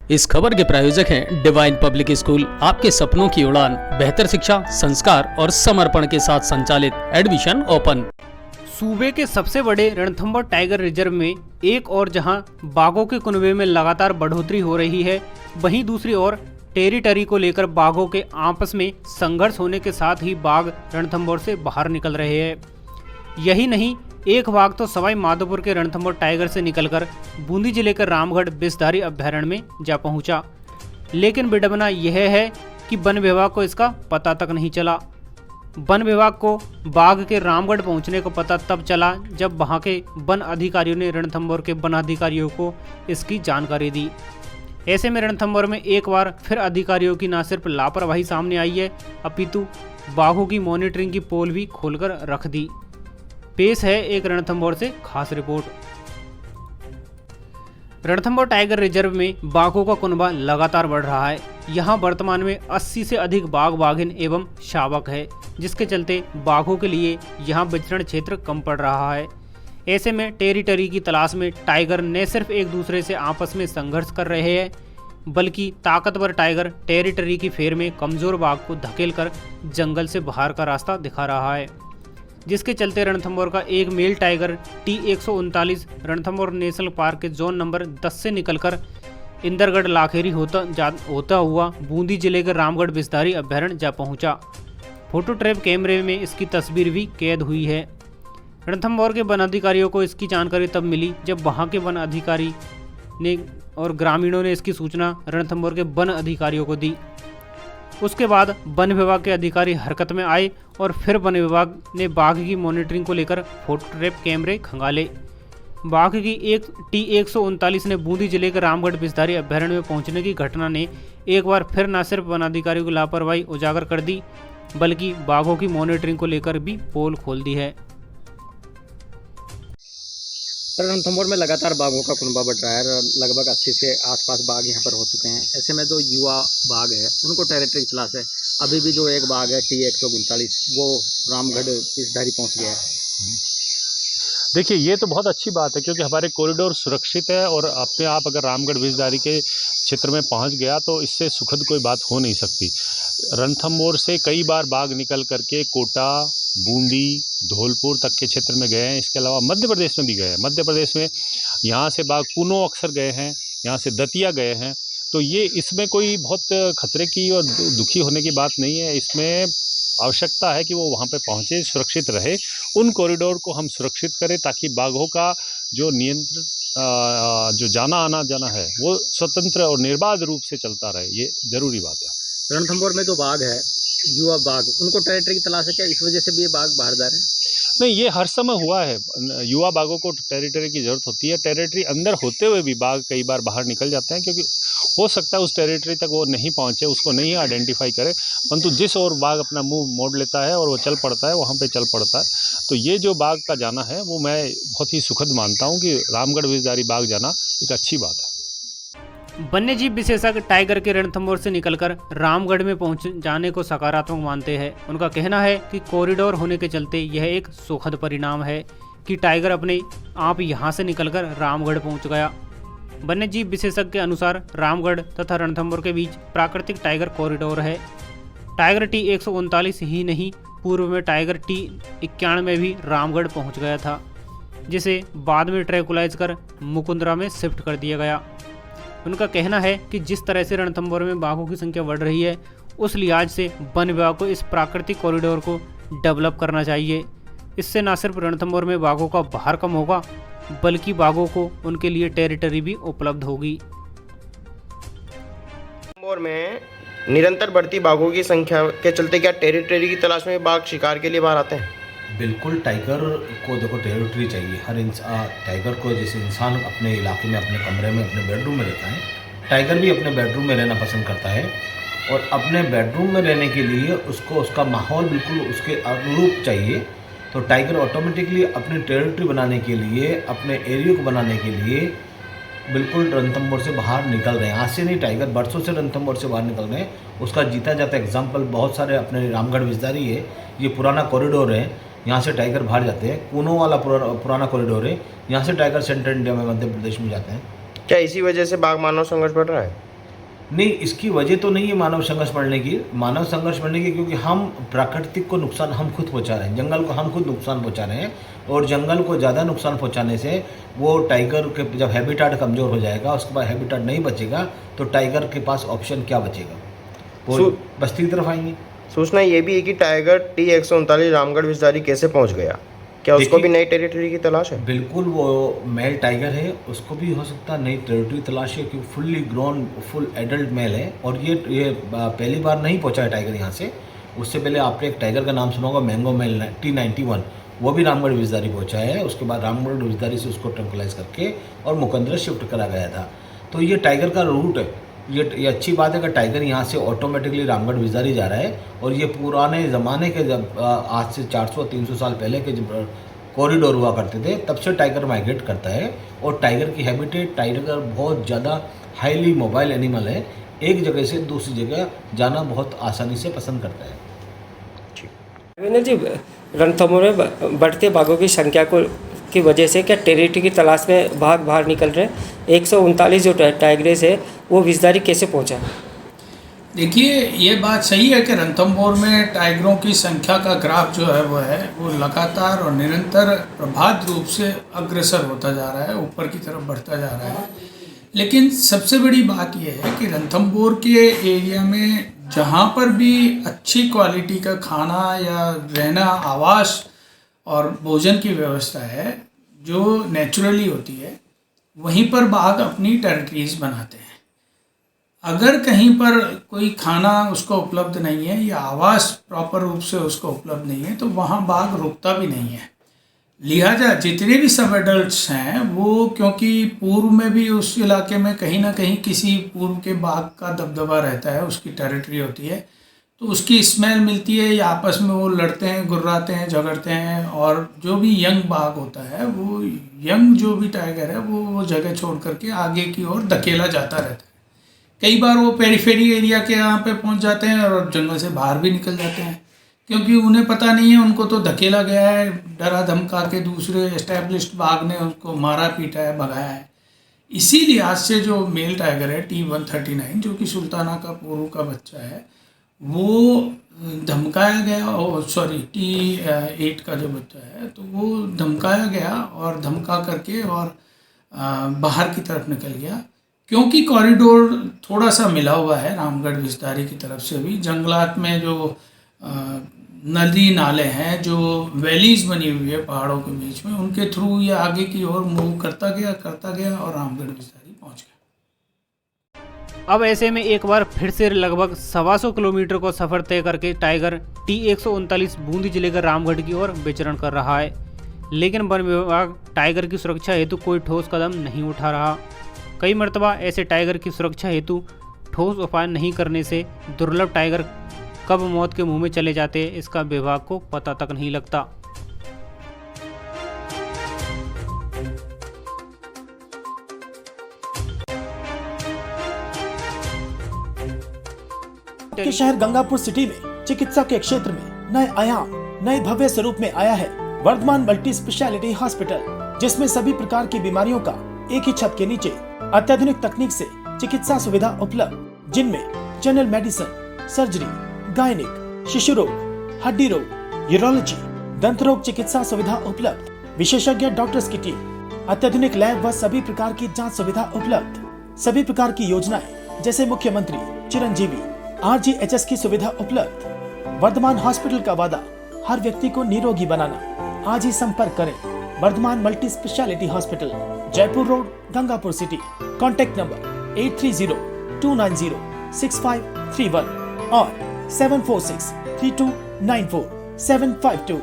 इस खबर के प्रायोजक हैं डिवाइन पब्लिक स्कूल, आपके सपनों की उड़ान, बेहतर शिक्षा, संस्कार और समर्पण के साथ संचालित। Admission open. सूबे के सबसे बड़े रणथंभौर टाइगर रिजर्व में एक और जहां बाघों के कुनबे में लगातार बढ़ोतरी हो रही है, वहीं दूसरी ओर टेरिटरी को लेकर बाघों के आपस में संघर्ष होने के साथ ही बाघ रणथंभौर से बाहर निकल रहे हैं। यही नहीं, एक बाघ तो सवाई माधोपुर के रणथंभौर टाइगर से निकलकर बूंदी जिले के रामगढ़ विषधारी अभ्यारण्य में जा पहुंचा। लेकिन विडंबना यह है कि वन विभाग को इसका पता तक नहीं चला। वन विभाग को बाघ के रामगढ़ पहुंचने को पता तब चला जब वहां के वन अधिकारियों ने रणथंभौर के वन अधिकारियों को इसकी जानकारी दी। ऐसे में रणथंभौर में एक बार फिर अधिकारियों की न सिर्फ लापरवाही सामने आई है, अपितु बाघों की मॉनिटरिंग की पोल भी खोलकर रख दी। पेश है एक रणथंभौर से खास रिपोर्ट। रणथंभौर टाइगर रिजर्व में बाघों का कुनबा लगातार बढ़ रहा है। यहां वर्तमान में 80 से अधिक बाघ बाघिन एवं शावक है, जिसके चलते बाघों के लिए यहां विचरण क्षेत्र कम पड़ रहा है। ऐसे में टेरिटरी की तलाश में टाइगर न सिर्फ एक दूसरे से आपस में संघर्ष कर रहे हैं, बल्कि ताकतवर टाइगर टेरिटरी की फेर में कमजोर बाघ को धकेलकर जंगल से बाहर का रास्ता दिखा रहा है, जिसके चलते रणथंभौर का एक male tiger T139 Ranthambore national park के जोन नंबर 10 से निकलकर इंदरगढ़ लाखेरी होता हुआ बूंदी जिले के रामगढ़ विषधारी अभ्यारण्य जा पहुंचा। फोटो ट्रैप कैमरे में इसकी तस्वीर भी कैद हुई है। रणथंभौर के वन अधिकारियों को इसकी जानकारी तब मिली जब वहां के वन अधिकारी ने और ग्रामीणों ने इसकी सूचना रणथंभौर के वन अधिकारियों को दी। उसके बाद वन विभाग के अधिकारी हरकत में आए और फिर वन विभाग ने बाघ की मॉनिटरिंग को लेकर फोटो ट्रैप कैमरे खंगाले। बाघ की एक T139 ने बूंदी जिले के रामगढ़ विषधारी अभ्यारण्य में पहुंचने की घटना ने एक बार फिर न सिर्फ वन अधिकारियों की लापरवाही उजागर कर दी, बल्कि बाघों की मॉनिटरिंग को लेकर भी पोल खोल दी है। रणथंभौर में लगातार बाघों का कुनबा बढ़ रहा है। लगभग 80 से आसपास बाघ यहाँ पर हो चुके हैं। ऐसे में जो युवा बाघ है उनको टेरिटरी की तलाश है। अभी भी जो एक बाघ है T139 वो रामगढ़ विषधारी पहुँच गया है। देखिए, ये तो बहुत अच्छी बात है क्योंकि हमारे कॉरिडोर सुरक्षित है और अपने आप अगर रामगढ़ विषधारी के क्षेत्र में पहुंच गया तो इससे सुखद कोई बात हो नहीं सकती। रणथंभौर से कई बार बाघ निकल करके कोटा, बूंदी, धौलपुर तक के क्षेत्र में गए हैं। इसके अलावा मध्य प्रदेश में भी गए हैं। मध्य प्रदेश में यहाँ से बाघ कुनो अक्सर गए हैं, यहाँ से दतिया गए हैं। तो ये इसमें कोई बहुत खतरे की और दुखी होने की बात नहीं है। इसमें आवश्यकता है कि वो वहाँ पे पहुँचे, सुरक्षित रहे। उन कॉरिडोर को हम सुरक्षित करें ताकि बाघों का जो नियंत्रण जो जाना है वो स्वतंत्र और निर्बाध रूप से चलता रहे। ये जरूरी बात है। रणथंभौर में जो बाघ है, युवा बाघ, उनको टेरिटरी की तलाश है क्या? इस वजह से भी ये बाघ बाहर जा रहे हैं? नहीं, ये हर समय हुआ है। युवा बाघों को टेरिटरी की ज़रूरत होती है। टेरिटरी अंदर होते हुए भी बाघ कई बार बाहर निकल जाते हैं क्योंकि हो सकता है उस टेरिटरी तक वो नहीं पहुंचे, उसको नहीं आइडेंटिफाई करे, परंतु जिस ओर बाघ अपना मुंह मोड़ लेता है और वो चल पड़ता है, वहाँ पे चल पड़ता है। तो ये जो बाघ का जाना है वो मैं बहुत ही सुखद मानता हूँ कि रामगढ़ विषधारी बाघ जाना एक अच्छी बात है। वन्यजीव विशेषज्ञ टाइगर के रणथंभौर से निकलकर रामगढ़ में पहुंच जाने को सकारात्मक मानते हैं। उनका कहना है कि कॉरिडोर होने के चलते यह एक सुखद परिणाम है कि टाइगर अपने आप यहां से निकलकर रामगढ़ पहुंच गया। वन्यजीव विशेषज्ञ के अनुसार रामगढ़ तथा रणथंभौर के बीच प्राकृतिक टाइगर कॉरिडोर है। टाइगर T139 ही नहीं, पूर्व में टाइगर T91 में भी रामगढ़ पहुँच गया था, जिसे बाद में ट्रैकुलाइज कर मुकुंदरा में शिफ्ट कर दिया गया। उनका कहना है कि जिस तरह से रणथंभौर में बाघों की संख्या बढ़ रही है, उस लिहाज से वन विभाग को इस प्राकृतिक कॉरिडोर को डेवलप करना चाहिए। इससे न सिर्फ रणथंभौर में बाघों का बाहर कम होगा, बल्कि बाघों को उनके लिए टेरिटरी भी उपलब्ध होगी। रणथंभौर में निरंतर बढ़ती बाघों की संख्या के चलते क्या टेरिटरी की तलाश में बाघ शिकार के लिए बाहर आते हैं? बिल्कुल, टाइगर को देखो टेरिटरी चाहिए। हर टाइगर को जैसे इंसान अपने इलाके में, अपने कमरे में, अपने बेडरूम में रहता है, टाइगर भी अपने बेडरूम में रहना पसंद करता है। और अपने बेडरूम में रहने के लिए उसको उसका माहौल बिल्कुल उसके अनुरूप चाहिए। तो टाइगर ऑटोमेटिकली अपनी टेरिटरी बनाने के लिए, अपने एरिया को बनाने के लिए बिल्कुल रणथंभौर से बाहर निकल रहे हैं। आज से नहीं, टाइगर बरसों से रणथंभौर से बाहर निकल रहे हैं। उसका जीता जाता एग्जाम्पल बहुत सारे अपने रामगढ़ विषधारी है। ये पुराना कॉरिडोर है, यहाँ से टाइगर बाहर जाते हैं। कूनो वाला पुराना कॉरिडोर है, यहाँ से टाइगर सेंट्रल इंडिया में, मध्य प्रदेश में जाते हैं। क्या इसी वजह से बाघ मानव संघर्ष बढ़ रहा है? नहीं, इसकी वजह तो नहीं है मानव संघर्ष बढ़ने की, क्योंकि हम प्राकृतिक को नुकसान हम खुद पहुंचा रहे हैं, जंगल को हम खुद नुकसान पहुंचा रहे हैं। और जंगल को ज़्यादा नुकसान पहुंचाने से वो टाइगर के जब हैबिटाट कमज़ोर हो जाएगा, उसके बाद हैबिटाट नहीं बचेगा, तो टाइगर के पास ऑप्शन क्या बचेगा, वो बस्ती की तरफ आएंगे। सूचना ये भी है कि टाइगर T139 रामगढ़ विषधारी कैसे पहुंच गया, क्या उसको भी नई टेरिटरी की तलाश है? बिल्कुल, वो मेल टाइगर है, उसको भी हो सकता है नई टेरिटरी तलाश है, क्योंकि fully grown full adult mail है। और ये पहली बार नहीं पहुंचा है टाइगर यहाँ से। उससे पहले आपने एक टाइगर का नाम सुना होगा, मैंगो मेल T91, वो भी रामगढ़ विषधारी पहुंचा है। उसके बाद रामगढ़ विषधारी से उसको ट्रंकुलाइज करके और मुकंदरा शिफ्ट करा गया था। तो ये टाइगर का रूट है। ये अच्छी बात है कि टाइगर यहाँ से ऑटोमेटिकली रामगढ़ विषधारी जा रहा है। और ये पुराने ज़माने के जब आज से 400-300 साल पहले के जब कॉरिडोर हुआ करते थे, तब से टाइगर माइग्रेट करता है। और टाइगर की हैबिटेट, टाइगर बहुत ज़्यादा हाईली मोबाइल एनिमल है, एक जगह से दूसरी जगह जाना बहुत आसानी से पसंद करता है। रविंद्र जी, रणथंभौर में बढ़ते बाघों की संख्या की वजह से क्या टेरिटरी की तलाश में बाघ बाहर निकल रहे हैं? 139 जो टाइग्रेस है वो विषधारी कैसे पहुंचा? देखिए, ये बात सही है कि रणथंभौर में टाइगरों की संख्या का ग्राफ जो है वो लगातार और निरंतर प्रभात रूप से अग्रसर होता जा रहा है, ऊपर की तरफ बढ़ता जा रहा है। लेकिन सबसे बड़ी बात यह है कि रणथंभौर के एरिया में जहाँ पर भी अच्छी क्वालिटी का खाना या रहना, आवास और भोजन की व्यवस्था है जो नेचुरली होती है, वहीं पर बाघ अपनी टेरिटरीज बनाते हैं। अगर कहीं पर कोई खाना उसको उपलब्ध नहीं है या आवास प्रॉपर रूप से उसको उपलब्ध नहीं है, तो वहाँ बाघ रुकता भी नहीं है। लिहाजा जितने भी सब एडल्ट्स हैं वो, क्योंकि पूर्व में भी उस इलाके में कहीं ना कहीं किसी पूर्व के बाघ का दबदबा रहता है, उसकी टेरिटरी होती है, तो उसकी स्मेल मिलती है या आपस में वो लड़ते हैं, गुर्राते हैं, झगड़ते हैं। और जो भी यंग बाघ होता है, वो यंग जो भी टाइगर है वो जगह छोड़ करके आगे की ओर धकेला जाता रहता है। कई बार वो पेरीफेरी एरिया के यहाँ पे पहुँच जाते हैं और जंगल से बाहर भी निकल जाते हैं, क्योंकि उन्हें पता नहीं है, उनको तो धकेला गया है, डरा धमका के दूसरे एस्टैब्लिश्ड बाघ ने उसको मारा पीटा है, भगाया है। इसी लिहाज से जो मेल टाइगर है T139, जो कि सुल्ताना का पूर्व का बच्चा है, वो धमकाया गया, और T8 का जो बच्चा है, तो वो धमकाया गया और धमका करके और बाहर की तरफ निकल गया, क्योंकि कॉरिडोर थोड़ा सा मिला हुआ है रामगढ़ विषधारी की तरफ से भी। जंगलात में जो नदी नाले हैं, जो वैलीज बनी हुई है पहाड़ों के बीच में, उनके थ्रू ये आगे की ओर मूव करता गया और रामगढ़ विषधारी पहुंच गया। अब ऐसे में एक बार फिर से लगभग 125 किलोमीटर का सफर तय करके टाइगर T139 बूंदी जिले के रामगढ़ की ओर विचरण कर रहा है। लेकिन वन विभाग टाइगर की सुरक्षा हेतु कोई ठोस कदम नहीं उठा रहा। कई मरतबा ऐसे टाइगर की सुरक्षा हेतु ठोस उपाय नहीं करने से दुर्लभ टाइगर कब मौत के मुंह में चले जाते हैं, इसका विभाग को पता तक नहीं लगता। के शहर गंगापुर सिटी में चिकित्सा के क्षेत्र में नए आयाम, नए भव्य स्वरूप में आया है वर्धमान मल्टी स्पेशलिटी हॉस्पिटल, जिसमें सभी प्रकार की बीमारियों का एक ही छत के नीचे अत्याधुनिक तकनीक से चिकित्सा सुविधा उपलब्ध, जिनमें जनरल मेडिसिन, सर्जरी, गायनिक, शिशु रोग, हड्डी रोग, यूरोलॉजी, दंत रोग चिकित्सा सुविधा उपलब्ध, विशेषज्ञ डॉक्टर्स की टीम, अत्याधुनिक लैब व सभी प्रकार की जांच सुविधा उपलब्ध, सभी प्रकार की योजनाएं जैसे मुख्यमंत्री चिरंजीवी RGHS की सुविधा उपलब्ध। वर्धमान हॉस्पिटल का वादा हर व्यक्ति को निरोगी बनाना। आज ही संपर्क करें Vardhman multi speciality hospital, Jaipur road, Gangapur city. Contact number 8302906531 और 7463294 752।